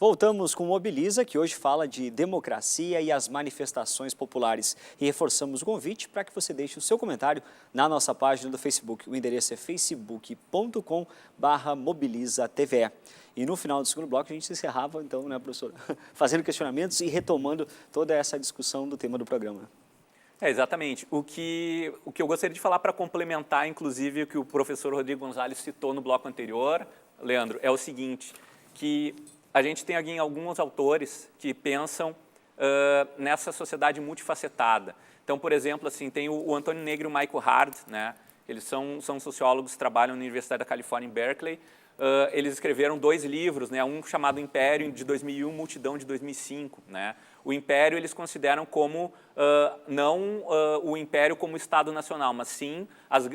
Voltamos com o Mobiliza, que hoje fala de democracia e as manifestações populares. E reforçamos o convite para que você deixe o seu comentário na nossa página do Facebook. O endereço é facebook.com/mobilizatve. E no final do segundo bloco a gente encerrava, então, né, professor, fazendo questionamentos e retomando toda essa discussão do tema do programa. Exatamente. O que eu gostaria de falar para complementar, inclusive, o que o professor Rodrigo Gonzalez citou no bloco anterior, Leandro, é o seguinte, que a gente tem aqui alguns autores que pensam nessa sociedade multifacetada. Então, por exemplo, assim, tem o Antônio Negro e o Michael Hard, né? Eles são sociólogos, trabalham na Universidade da Califórnia, em Berkeley. Eles escreveram 2 livros, né? Um chamado Império, de 2001, Multidão, de 2005. Né? O Império eles consideram como, não o Império como Estado Nacional, mas sim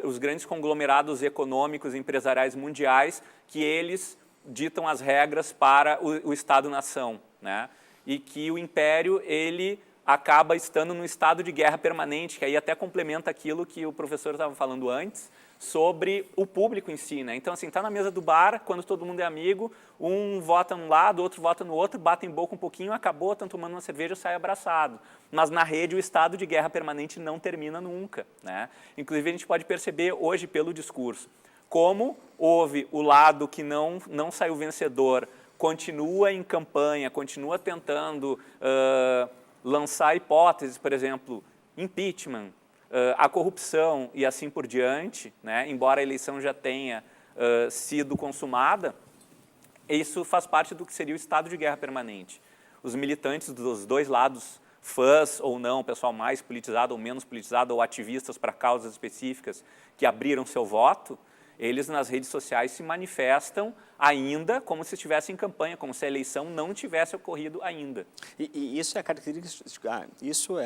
os grandes conglomerados econômicos e empresariais mundiais que eles ditam as regras para o Estado-nação, né? E que o Império ele acaba estando num estado de guerra permanente, que aí até complementa aquilo que o professor estava falando antes, sobre o público em si, né? Então, assim, está na mesa do bar, quando todo mundo é amigo, um vota num lado, outro vota no outro, batem boca um pouquinho, acabou, estão tomando uma cerveja, sai abraçado. Mas na rede o estado de guerra permanente não termina nunca, né? Inclusive a gente pode perceber hoje pelo discurso como houve o lado que não saiu vencedor, continua em campanha, continua tentando lançar hipóteses, por exemplo, impeachment, a corrupção e assim por diante, né? Embora a eleição já tenha sido consumada, isso faz parte do que seria o estado de guerra permanente. Os militantes dos dois lados, fãs ou não, pessoal mais politizado ou menos politizado, ou ativistas para causas específicas que abriram seu voto, eles nas redes sociais se manifestam ainda como se estivessem em campanha, como se a eleição não tivesse ocorrido ainda. E isso é a característica, isso é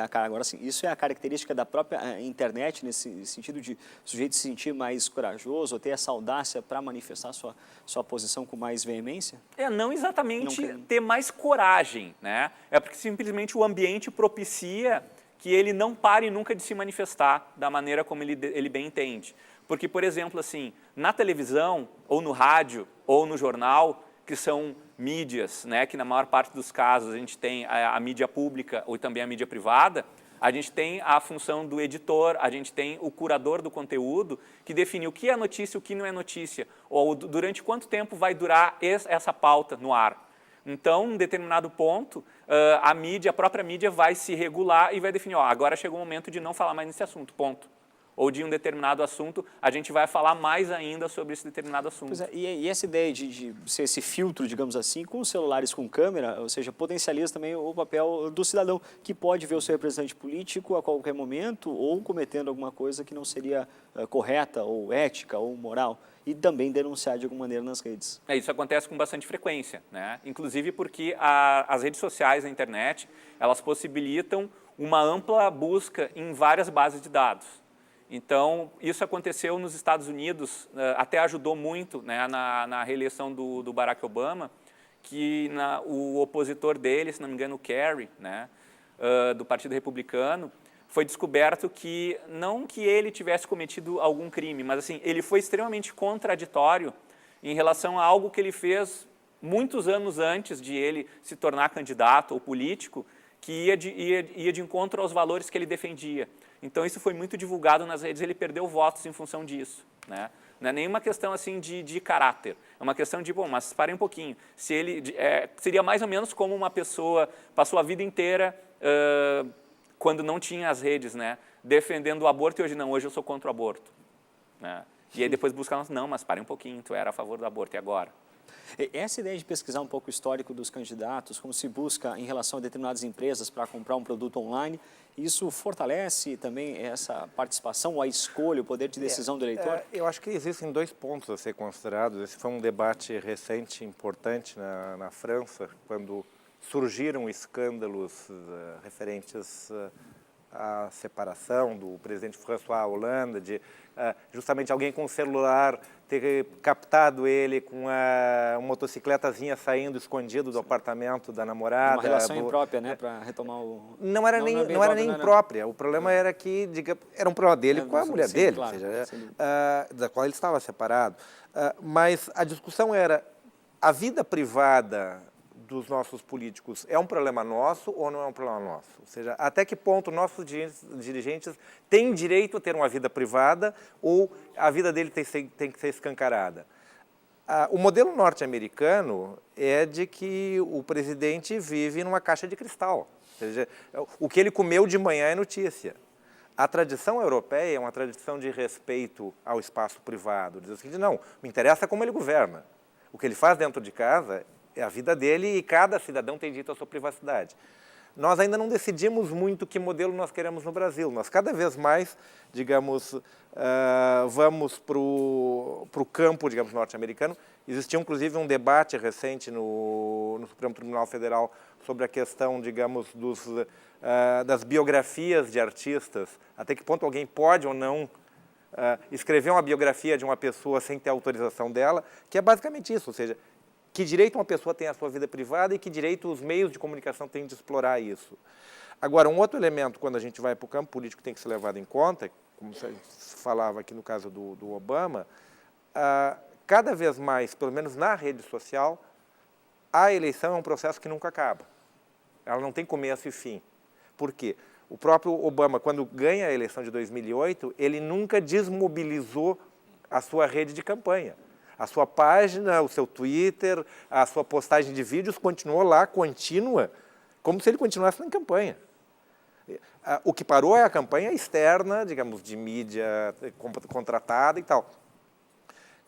a característica da própria internet, nesse sentido de o sujeito se sentir mais corajoso, ou ter essa audácia para manifestar sua posição com mais veemência? Não exatamente ter mais coragem, né? É porque simplesmente o ambiente propicia que ele não pare nunca de se manifestar da maneira como ele bem entende. Porque, por exemplo, assim, na televisão, ou no rádio, ou no jornal, que são mídias, né, que na maior parte dos casos a gente tem a mídia pública ou também a mídia privada, a gente tem a função do editor, a gente tem o curador do conteúdo, que define o que é notícia e o que não é notícia, ou durante quanto tempo vai durar essa pauta no ar. Então, em um determinado ponto, a própria mídia vai se regular e vai definir, ó, agora chegou o momento de não falar mais nesse assunto, ponto. Ou de um determinado assunto, a gente vai falar mais ainda sobre esse determinado assunto. Pois é, e essa ideia de ser esse filtro, digamos assim, com os celulares com câmera, ou seja, potencializa também o papel do cidadão, que pode ver o seu representante político a qualquer momento ou cometendo alguma coisa que não seria correta, ou ética, ou moral, e também denunciar de alguma maneira nas redes. Isso acontece com bastante frequência, né? Inclusive porque as redes sociais, a internet, elas possibilitam uma ampla busca em várias bases de dados. Então, isso aconteceu nos Estados Unidos, até ajudou muito, né, na reeleição do Barack Obama, que o opositor dele, se não me engano, o Kerry, né, do Partido Republicano, foi descoberto que, não que ele tivesse cometido algum crime, mas assim, ele foi extremamente contraditório em relação a algo que ele fez muitos anos antes de ele se tornar candidato ou político, que ia de encontro aos valores que ele defendia. Então, isso foi muito divulgado nas redes, ele perdeu votos em função disso, né? Não é nenhuma questão assim de caráter, é uma questão de, bom, mas parem um pouquinho, se ele, seria mais ou menos como uma pessoa passou a vida inteira, quando não tinha as redes, né, defendendo o aborto e hoje não, hoje eu sou contra o aborto, né? E aí depois buscar, não, mas parem um pouquinho, tu era a favor do aborto, e agora? Essa ideia de pesquisar um pouco o histórico dos candidatos, como se busca em relação a determinadas empresas para comprar um produto online, isso fortalece também essa participação, a escolha, o poder de decisão do eleitor? Eu acho que existem 2 pontos a ser considerados. Esse foi um debate recente, importante na França, quando surgiram escândalos referentes à separação do presidente François Hollande, de justamente alguém com um celular ter captado ele com uma motocicletazinha saindo escondido do apartamento da namorada. Uma relação imprópria, né, para retomar o... Não era nem imprópria, o problema era que, era um problema dele com a mulher dele, claro, ou seja, da qual ele estava separado. Mas a discussão era, a vida privada dos nossos políticos é um problema nosso ou não é um problema nosso? Ou seja, até que ponto nossos dirigentes têm direito a ter uma vida privada ou a vida dele tem que ser escancarada? O modelo norte-americano é de que o presidente vive numa caixa de cristal. Ou seja, o que ele comeu de manhã é notícia. A tradição europeia é uma tradição de respeito ao espaço privado. Diz o seguinte, não, me interessa como ele governa. O que ele faz dentro de casa é a vida dele e cada cidadão tem direito à sua privacidade. Nós ainda não decidimos muito que modelo nós queremos no Brasil. Nós cada vez mais, digamos, vamos para o campo, digamos, norte-americano. Existiu, inclusive, um debate recente no Supremo Tribunal Federal sobre a questão, digamos, das biografias de artistas. Até que ponto alguém pode ou não escrever uma biografia de uma pessoa sem ter autorização dela, que é basicamente isso, ou seja, que direito uma pessoa tem à sua vida privada e que direito os meios de comunicação têm de explorar isso. Agora, um outro elemento, quando a gente vai para o campo político, tem que ser levado em conta, como se falava aqui no caso do Obama, cada vez mais, pelo menos na rede social, a eleição é um processo que nunca acaba. Ela não tem começo e fim. Por quê? O próprio Obama, quando ganha a eleição de 2008, ele nunca desmobilizou a sua rede de campanha. A sua página, o seu Twitter, a sua postagem de vídeos continuou lá, contínua, como se ele continuasse na campanha. O que parou é a campanha externa, digamos, de mídia contratada e tal.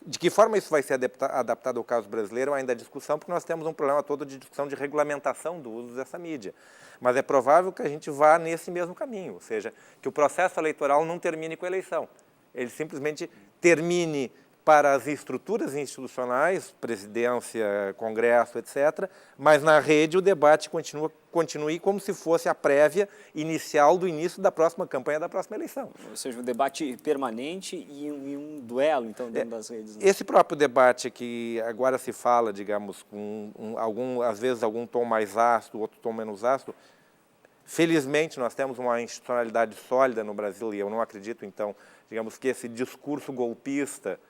De que forma isso vai ser adaptado ao caso brasileiro ainda é discussão, porque nós temos um problema todo de discussão de regulamentação do uso dessa mídia. Mas é provável que a gente vá nesse mesmo caminho, ou seja, que o processo eleitoral não termine com a eleição. Ele simplesmente termine para as estruturas institucionais, presidência, Congresso, etc., mas na rede o debate continue como se fosse a prévia inicial do início da próxima campanha, da próxima eleição. Ou seja, um debate permanente e um duelo, então, dentro das redes. Né? Esse próprio debate que agora se fala, digamos, com às vezes algum tom mais ácido, outro tom menos ácido, felizmente nós temos uma institucionalidade sólida no Brasil e eu não acredito, então, digamos, que esse discurso golpista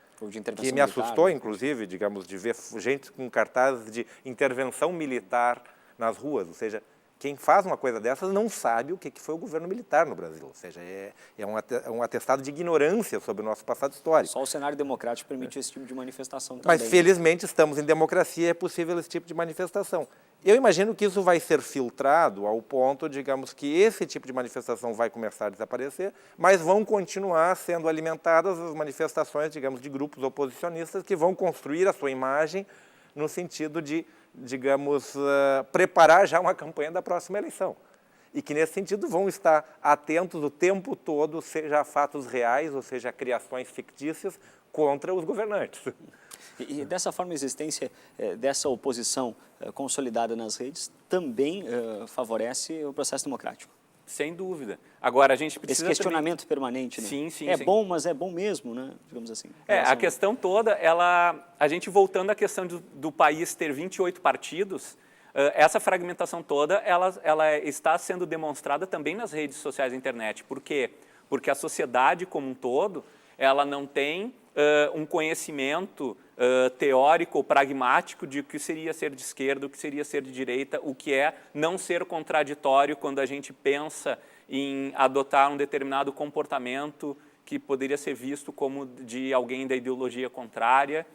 que me assustou, militar, inclusive, digamos, de ver gente com cartazes de intervenção militar nas ruas. Ou seja, quem faz uma coisa dessas não sabe o que foi o governo militar no Brasil. Ou seja, é um atestado de ignorância sobre o nosso passado histórico. Só o cenário democrático permite esse tipo de manifestação também. Mas, felizmente, estamos em democracia e é possível esse tipo de manifestação. Eu imagino que isso vai ser filtrado ao ponto, digamos, que esse tipo de manifestação vai começar a desaparecer, mas vão continuar sendo alimentadas as manifestações, digamos, de grupos oposicionistas que vão construir a sua imagem no sentido de, digamos, preparar já uma campanha da próxima eleição. E que, nesse sentido, vão estar atentos o tempo todo, seja a fatos reais, ou seja, a criações fictícias contra os governantes. E dessa forma, a existência dessa oposição consolidada nas redes também favorece o processo democrático. Sem dúvida. Agora, a gente precisa... Esse questionamento permanente, né? Sim, sim. É sim. bom, mas é bom mesmo, né? Digamos assim. A questão toda, a gente voltando à questão do país ter 28 partidos, essa fragmentação toda, ela está sendo demonstrada também nas redes sociais e internet. Por quê? Porque a sociedade como um todo, ela não tem um conhecimento teórico ou pragmático de o que seria ser de esquerda, o que seria ser de direita, o que é não ser contraditório quando a gente pensa em adotar um determinado comportamento que poderia ser visto como de alguém da ideologia contrária.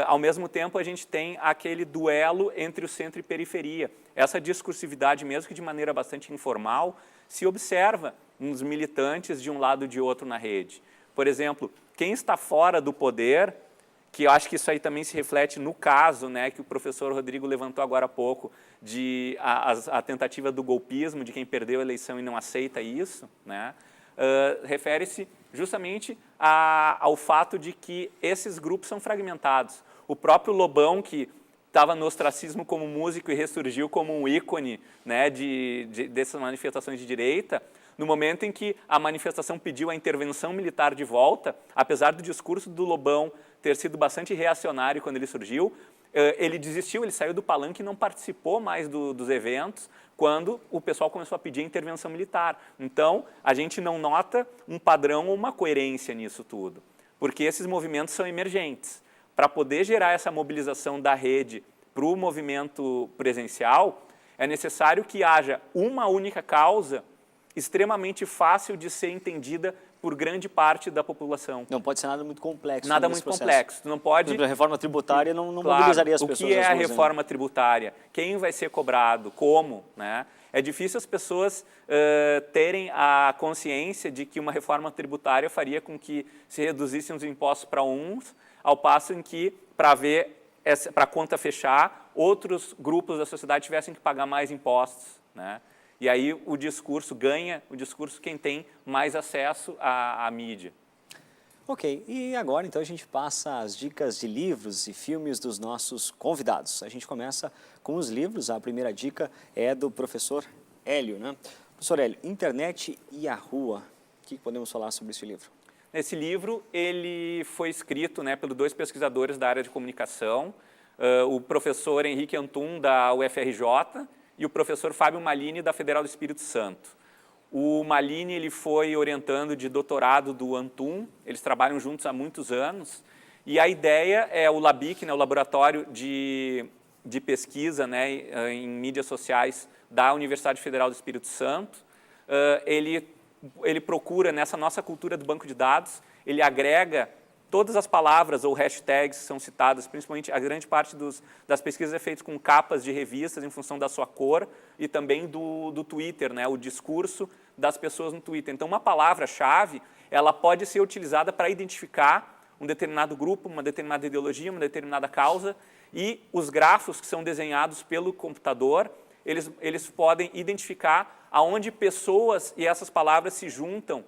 Ao mesmo tempo, a gente tem aquele duelo entre o centro e periferia. Essa discursividade, mesmo que de maneira bastante informal, se observa nos militantes de um lado e de outro na rede. Por exemplo, quem está fora do poder, que eu acho que isso aí também se reflete no caso, né, que o professor Rodrigo levantou agora há pouco, de a tentativa do golpismo, de quem perdeu a eleição e não aceita isso, né, refere-se justamente ao fato de que esses grupos são fragmentados. O próprio Lobão, que estava no ostracismo como músico e ressurgiu como um ícone, né, dessas manifestações de direita, no momento em que a manifestação pediu a intervenção militar de volta, apesar do discurso do Lobão ter sido bastante reacionário quando ele surgiu, ele desistiu, ele saiu do palanque e não participou mais dos eventos quando o pessoal começou a pedir a intervenção militar. Então, a gente não nota um padrão ou uma coerência nisso tudo, porque esses movimentos são emergentes. Para poder gerar essa mobilização da rede para o movimento presencial, é necessário que haja uma única causa extremamente fácil de ser entendida por grande parte da população. Não pode ser nada muito complexo. Nada muito complexo. Tu não pode... Por exemplo, a reforma tributária não Claro, mobilizaria as pessoas. O que é a às ruas, reforma tributária? Quem vai ser cobrado? Como? Né? É difícil as pessoas terem a consciência de que uma reforma tributária faria com que se reduzissem os impostos para uns, ao passo em que, para a conta fechar, outros grupos da sociedade tivessem que pagar mais impostos, né? E aí o discurso ganha, o discurso quem tem mais acesso à mídia. Ok, e agora então a gente passa as dicas de livros e filmes dos nossos convidados. A gente começa com os livros, a primeira dica é do professor Hélio, né? Professor Hélio, Internet e a Rua, o que podemos falar sobre esse livro? Esse livro ele foi escrito, né, pelos 2 pesquisadores da área de comunicação, o professor Henrique Antum, da UFRJ, e o professor Fábio Malini, da Federal do Espírito Santo. O Malini ele foi orientando de doutorado do Antum, eles trabalham juntos há muitos anos, e a ideia é o LABIC, né, o Laboratório de Pesquisa, né, em Mídias Sociais da Universidade Federal do Espírito Santo. Ele procura, nessa nossa cultura do banco de dados, ele agrega todas as palavras ou hashtags que são citadas, principalmente a grande parte das pesquisas é feita com capas de revistas em função da sua cor e também do Twitter, né, o discurso das pessoas no Twitter. Então, uma palavra-chave, ela pode ser utilizada para identificar um determinado grupo, uma determinada ideologia, uma determinada causa, e os grafos que são desenhados pelo computador, eles podem identificar aonde pessoas e essas palavras se juntam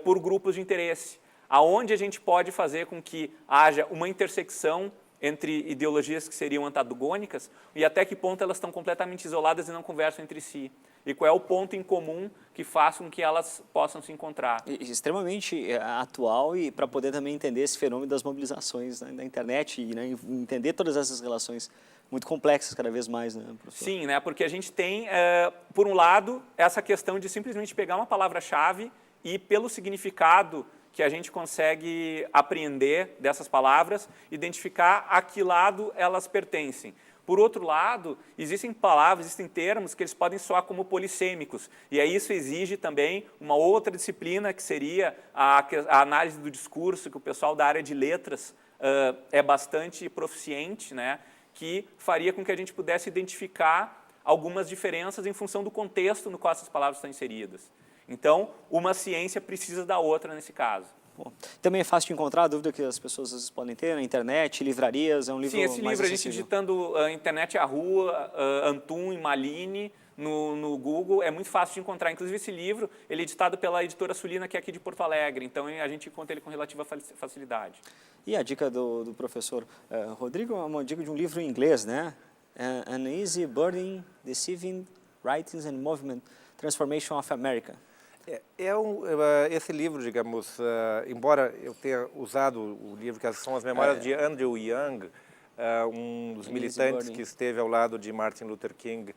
por grupos de interesse. Aonde a gente pode fazer com que haja uma intersecção entre ideologias que seriam antagônicas e até que ponto elas estão completamente isoladas e não conversam entre si. E qual é o ponto em comum que faz com que elas possam se encontrar. Extremamente atual e para poder também entender esse fenômeno das mobilizações, né, da internet e, né, entender todas essas relações muito complexas cada vez mais, né, professor? Sim, né, porque a gente tem, por um lado, essa questão de simplesmente pegar uma palavra-chave e, pelo significado que a gente consegue apreender dessas palavras, identificar a que lado elas pertencem. Por outro lado, existem palavras, existem termos que eles podem soar como polissêmicos, e aí isso exige também uma outra disciplina, que seria a análise do discurso, que o pessoal da área de letras é bastante proficiente, né, que faria com que a gente pudesse identificar algumas diferenças em função do contexto no qual essas palavras estão inseridas. Então, uma ciência precisa da outra nesse caso. Bom, também é fácil de encontrar, a dúvida que as pessoas às vezes podem ter na internet, livrarias, é um livro mais Sim, esse livro, a gente digitando Internet à Rua, Antum e Malini no Google, é muito fácil de encontrar. Inclusive, esse livro, ele é editado pela editora Sulina, que é aqui de Porto Alegre, então a gente encontra ele com relativa facilidade. E a dica do professor Rodrigo é uma dica de um livro em inglês, né? An Easy Burden, Deceiving Writings and Movement, Transformation of America. Esse livro, digamos, embora eu tenha usado o livro, que são as memórias de Andrew Young, um dos militantes que esteve ao lado de Martin Luther King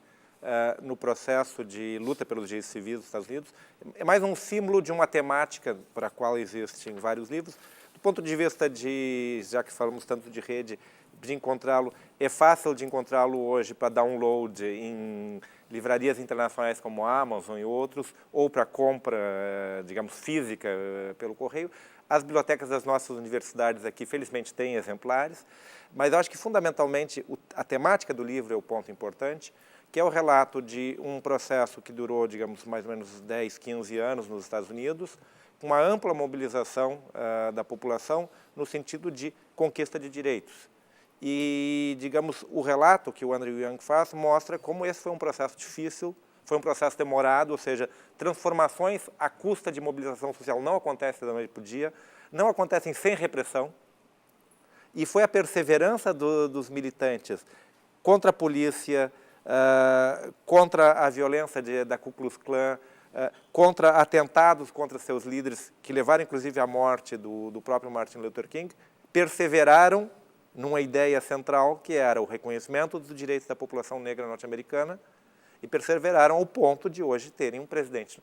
no processo de luta pelos direitos civis dos Estados Unidos, é mais um símbolo de uma temática para a qual existem vários livros. Do ponto de vista já que falamos tanto de rede, de encontrá-lo, é fácil de encontrá-lo hoje para download em livrarias internacionais como a Amazon e outros, ou para compra, digamos, física pelo correio. As bibliotecas das nossas universidades aqui, felizmente, têm exemplares, mas eu acho que, fundamentalmente, a temática do livro é o ponto importante, que é o relato de um processo que durou, digamos, mais ou menos 10, 15 anos nos Estados Unidos, com uma ampla mobilização da população no sentido de conquista de direitos. E, digamos, o relato que o Andrew Young faz mostra como esse foi um processo difícil, foi um processo demorado, ou seja, transformações à custa de mobilização social não acontecem da noite para o dia, não acontecem sem repressão, e foi a perseverança dos militantes contra a polícia, contra a violência da Ku Klux Klan, contra atentados contra seus líderes, que levaram inclusive à morte do próprio Martin Luther King, perseveraram numa ideia central que era o reconhecimento dos direitos da população negra norte-americana e perseveraram ao ponto de hoje terem um presidente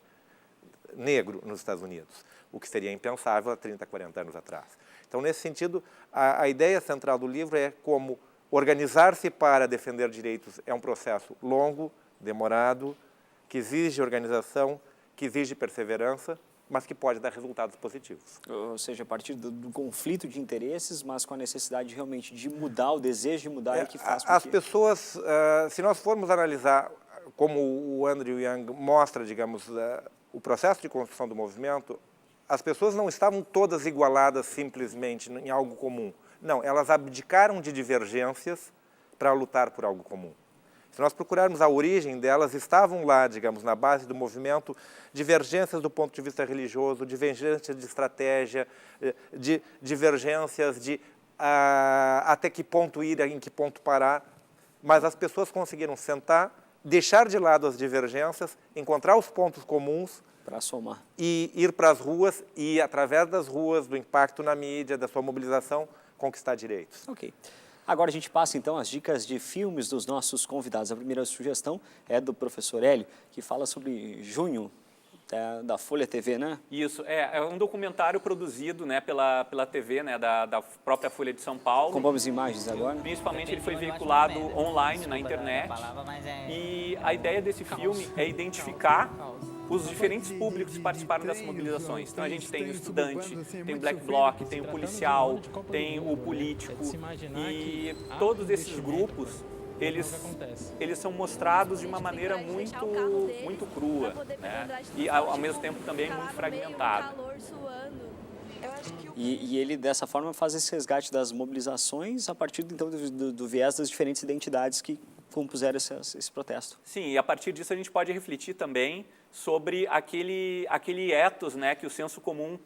negro nos Estados Unidos, o que seria impensável há 30, 40 anos atrás. Então, nesse sentido, a ideia central do livro é como organizar-se para defender direitos é um processo longo, demorado, que exige organização, que exige perseverança, mas que pode dar resultados positivos. Ou seja, a partir do conflito de interesses, mas com a necessidade realmente de mudar, o desejo de mudar é que faz com As que... pessoas, se nós formos analisar, como o Andrew Yang mostra, digamos, o processo de construção do movimento, as pessoas não estavam todas igualadas simplesmente em algo comum. Não, elas abdicaram de divergências para lutar por algo comum. Se nós procurarmos a origem delas, estavam lá, digamos, na base do movimento, divergências do ponto de vista religioso, divergências de estratégia, de divergências de até que ponto ir, em que ponto parar. Mas as pessoas conseguiram sentar, deixar de lado as divergências, encontrar os pontos comuns para somar. E ir para as ruas e, através das ruas, do impacto na mídia, da sua mobilização, conquistar direitos. Ok. Agora a gente passa então as dicas de filmes dos nossos convidados. A primeira sugestão é do professor Hélio, que fala sobre Junho, da Folha TV, né? Isso, é um documentário produzido, né, pela TV, né, da própria Folha de São Paulo. Com boas imagens agora. Principalmente ele foi veiculado online na internet. E a ideia desse filme é identificar os diferentes públicos que participaram dessas mobilizações. Então a gente tem o estudante, tem o black bloc, tem o policial, tem o político, e todos esses grupos, eles são mostrados de uma maneira muito crua, né? E ao mesmo tempo também muito fragmentada. E ele, dessa forma, faz esse resgate das mobilizações a partir, então, do viés das diferentes identidades que compuseram esse protesto. Sim, e a partir disso a gente pode refletir também sobre aquele ethos, né, que o senso comum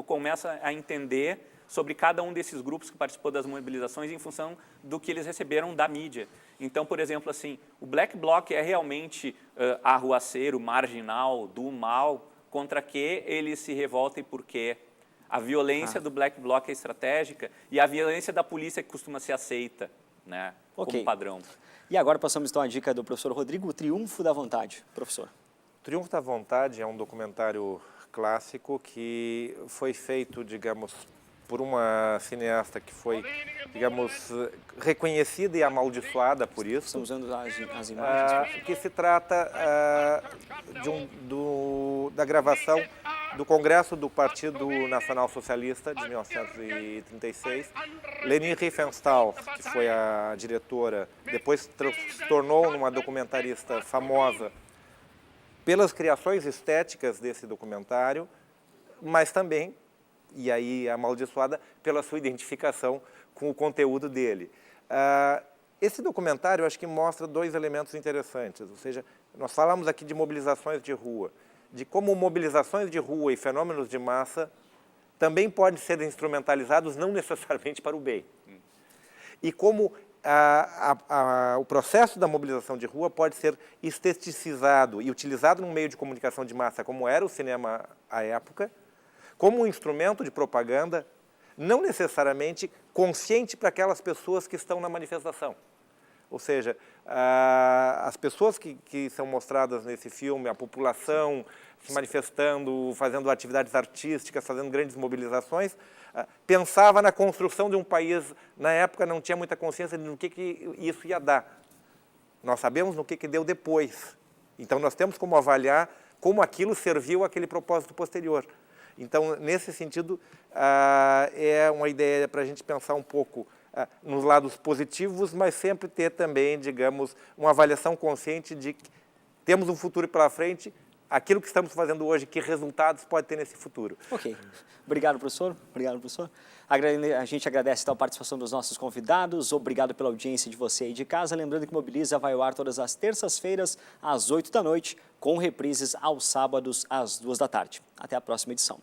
começa a entender sobre cada um desses grupos que participou das mobilizações em função do que eles receberam da mídia. Então, por exemplo, assim, o Black Bloc é realmente arruaceiro, marginal, do mal, contra que ele se revolta e por quê. A violência do Black Bloc é estratégica e a violência da polícia costuma ser aceita, né, como padrão. E agora passamos então à dica do professor Rodrigo, O Triunfo da Vontade. Professor. O Triunfo da Vontade é um documentário clássico que foi feito, digamos, por uma cineasta que foi, digamos, reconhecida e amaldiçoada por isso. Estamos usando as imagens. Que se trata da gravação do Congresso do Partido Nacional Socialista de 1936. Leni Riefenstahl, que foi a diretora, depois se tornou uma documentarista famosa pelas criações estéticas desse documentário, mas também, e aí amaldiçoada, pela sua identificação com o conteúdo dele. Esse documentário, acho que mostra dois elementos interessantes, ou seja, nós falamos aqui de mobilizações de rua, de como mobilizações de rua e fenômenos de massa também podem ser instrumentalizados não necessariamente para o bem. E como o processo da mobilização de rua pode ser esteticizado e utilizado num meio de comunicação de massa, como era o cinema à época, como um instrumento de propaganda, não necessariamente consciente para aquelas pessoas que estão na manifestação. Ou seja, as pessoas que são mostradas nesse filme, a população se manifestando, fazendo atividades artísticas, fazendo grandes mobilizações, pensava na construção de um país, na época não tinha muita consciência de no que isso ia dar. Nós sabemos no que deu depois. Então, nós temos como avaliar como aquilo serviu àquele propósito posterior. Então, nesse sentido, é uma ideia para a gente pensar um pouco nos lados positivos, mas sempre ter também, digamos, uma avaliação consciente de que temos um futuro pela frente, aquilo que estamos fazendo hoje, que resultados pode ter nesse futuro. Ok. Obrigado, professor. Obrigado, professor. A gente agradece então, a participação dos nossos convidados. Obrigado pela audiência de você aí de casa. Lembrando que Mobiliza vai ao ar todas as terças-feiras, às 8 da noite, com reprises aos sábados, às 2 da tarde. Até a próxima edição.